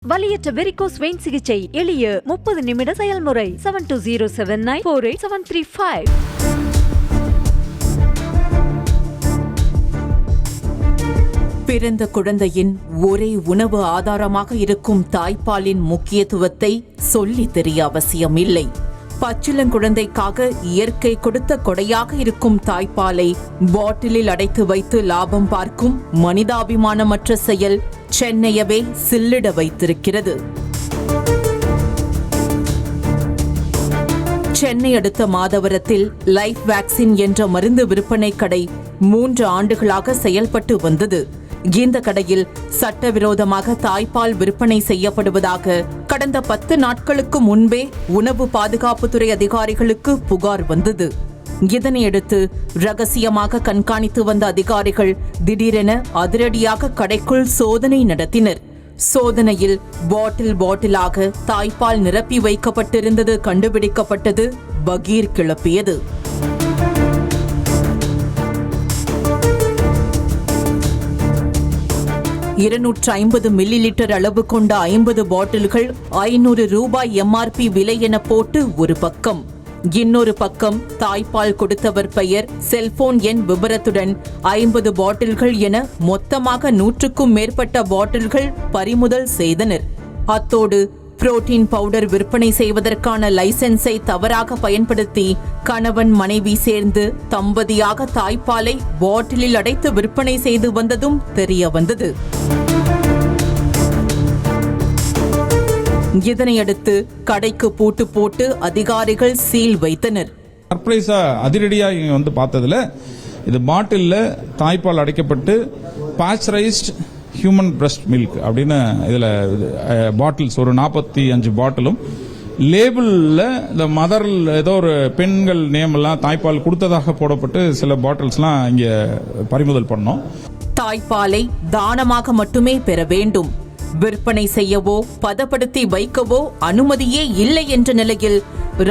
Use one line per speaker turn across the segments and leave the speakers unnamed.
வலியற்ற varicose vein சிகிச்சை எளிய 30 நிமிட செயல்முறை 7207948735.
பிறந்த குழந்தையின் ஒரே உணவு ஆதாரமாக இருக்கும் தாய்ப்பாலின் முக்கியத்துவத்தை சொல்லித் தெரிய அவசியமில்லை. பச்சிளங்குழந்தைக்காக இயற்கை கொடுத்த கொடையாக இருக்கும் தாய்ப்பாலை பாட்டிலில் அடைத்து வைத்து லாபம் பார்க்கும் மனிதாபிமானமற்ற செயல் சென்னையவே சில்லிட வைத்திருக்கிறது. சென்னை அடுத்த மாதவரத்தில் லைஃப் வேக்சின் என்ற மருந்து விற்பனை கடை 3 ஆண்டுகளாக செயல்பட்டு வந்தது. இந்த கடையில் சட்டவிரோதமாக தாய்ப்பால் விற்பனை செய்யப்படுவதாக கடந்த 10 நாட்களுக்கு முன்பே உணவு பாதுகாப்புத்துறை அதிகாரிகளுக்கு புகார் வந்தது. இதனையடுத்து ரகசியமாக கண்காணித்து வந்த அதிகாரிகள் திடீரென அதிரடியாக கடைக்குள் சோதனை நடத்தினர். சோதனையில் பாட்டிலாக தாய்ப்பால் நிரப்பி வைக்கப்பட்டிருந்தது கண்டுபிடிக்கப்பட்டது. பகீர் கிளப்பியது. 250 மில்லி லிட்டர் அளவு கொண்ட 50 பாட்டில்கள் 500 ரூபாய் MRP விலை என போட்டு ஒரு பக்கம், இன்னொரு பக்கம் தாய்ப்பால் கொடுத்தவர் பெயர், செல்போன் எண் விபரத்துடன் 50 பாட்டில்கள் என மொத்தமாக 100க்கும் மேற்பட்ட பாட்டில்கள் பறிமுதல் செய்தனர். அத்தோடு புரோட்டீன் பவுடர் விற்பனை செய்வதற்கான லைசென்ஸை தவறாக பயன்படுத்தி கணவன் மனைவி சேர்ந்து தம்பதியாக தாய்ப்பாலை பாட்டிலில் அடைத்து விற்பனை செய்து வந்ததும் தெரிய வந்தது. இதனையடுத்து கடைக்கு பூட்டு போட்டு அதிகாரிகள் சீல் வைத்தனர்.
சர்ப்ரைஸா அதிரடியா இங்க பார்த்ததுல இது பாட்டில்ல தாய்ப்பால் அடைக்கப்பட்டு பாஸ்சரைஸ்ட் ஹியூமன் பிரஸ்ட் மில்க் அப்படின்னு இதுல பாட்டில்ஸ் ஒரு 45 பாட்டிலும் லேபிள்ல இந்த மதர் ஏதோ ஒரு பெண்கள் நேம் எல்லாம் தாய்ப்பால் கொடுத்ததாக போடப்பட்டு சில பாட்டில்ஸ்லாம் இங்க பறிமுதல் பண்ணோம்.
தாய்ப்பாலை தானமாக மட்டுமே பெற வேண்டும், விற்பனை செய்யவோ பதப்படுத்தி வைக்கவோ அனுமதியே இல்லை என்ற நிலையில்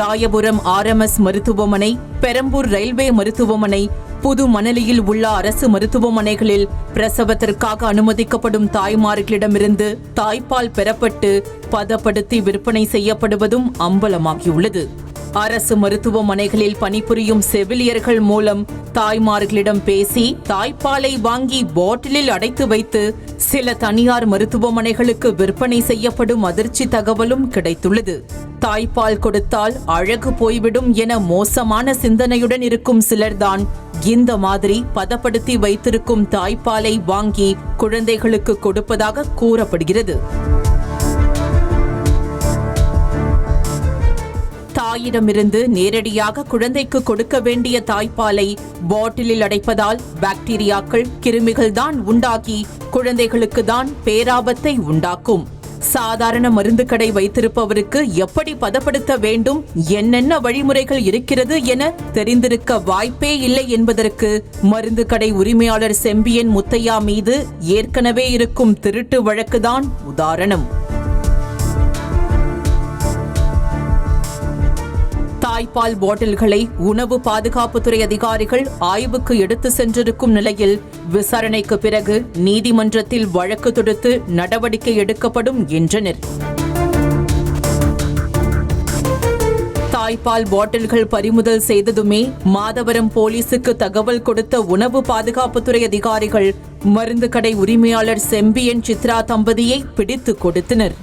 ராயபுரம் RMS மருத்துவமனை, பெரம்பூர் ரயில்வே மருத்துவமனை, புது மணலியில் உள்ள அரசு மருத்துவமனைகளில் பிரசவத்திற்காக அனுமதிக்கப்படும் தாய்மார்களிடமிருந்து தாய்ப்பால் பெறப்பட்டு பதப்படுத்தி விற்பனை செய்யப்படுவதும் அம்பலமாகியுள்ளது. அரசு மருத்துவமனைகளில் பணிபுரியும் செவிலியர்கள் மூலம் தாய்மார்களிடம் பேசி தாய்ப்பாலை வாங்கி பாட்டிலில் அடைத்து வைத்து சில தனியார் மருத்துவமனைகளுக்கு விற்பனை செய்யப்படும் அதிர்ச்சி தகவலும் கிடைத்துள்ளது. தாய்ப்பால் கொடுத்தால் அழகு போய்விடும் என மோசமான சிந்தனையுடன் இருக்கும் சிலர்தான் இந்த மாதிரி பதப்படுத்தி வைத்திருக்கும் தாய்ப்பாலை வாங்கி குழந்தைகளுக்கு கொடுப்பதாக கூறப்படுகிறது. தாயிடமிருந்து நேரடியாக குழந்தைக்கு கொடுக்க வேண்டிய தாய்ப்பாலை பாட்டிலில் அடைப்பதால் பாக்டீரியாக்கள், கிருமிகள் தான் உண்டாக்கி குழந்தைகளுக்கு தான் பேராபத்தை உண்டாக்கும். சாதாரண மருந்து கடை வைத்திருப்பவருக்கு எப்படி பதப்படுத்த வேண்டும், என்னென்ன வழிமுறைகள் இருக்கிறது என தெரிந்திருக்க வாய்ப்பே இல்லை என்பதற்கு மருந்து கடை உரிமையாளர் செம்பியன் முத்தையா மீது ஏற்கனவே இருக்கும் திருட்டு வழக்குதான் உதாரணம். தாய்ப்பால் பாட்டில்களை உணவு பாதுகாப்புத்துறை அதிகாரிகள் ஆய்வுக்கு எடுத்து சென்றிருக்கும் நிலையில் விசாரணைக்கு பிறகு நீதிமன்றத்தில் வழக்கு தொடுத்து நடவடிக்கை எடுக்கப்படும் என்றனர். தாய்ப்பால் பாட்டில்கள் பறிமுதல் செய்ததுமே மாதவரம் போலீசுக்கு தகவல் கொடுத்த உணவு பாதுகாப்புத்துறை அதிகாரிகள் மருந்து கடை உரிமையாளர் செம்பியன் சித்ரா தம்பதியை பிடித்து கொடுத்தனர்.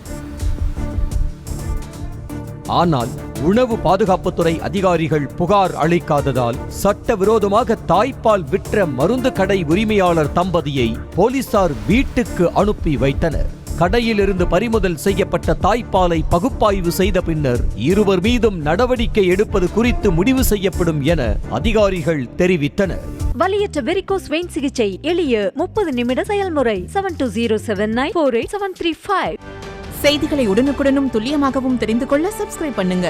ஆனால் உணவு பாதுகாப்புத்துறை அதிகாரிகள் புகார் அளிக்காததால் சட்டவிரோதமாக தாய்ப்பால் விற்ற மருந்து கடை உரிமையாளர் தம்பதியை போலீசார் வீட்டுக்கு அனுப்பி வைத்தனர். கடையிலிருந்து பறிமுதல் செய்யப்பட்ட தாய்ப்பாலை பகுப்பாய்வு செய்த பின்னர் இருவர் மீதும் நடவடிக்கை எடுப்பது குறித்து முடிவு செய்யப்படும் என அதிகாரிகள் தெரிவித்தனர்.
வலியற்ற வெரிகோஸ் வெயின் சிகிச்சை எளிய 30 நிமிட செயல்முறை 7207948735.
செய்திகளை உடனுக்குடனும் துல்லியமாகவும் தெரிந்து கொள்ள சப்ஸ்கிரைப் பண்ணுங்க.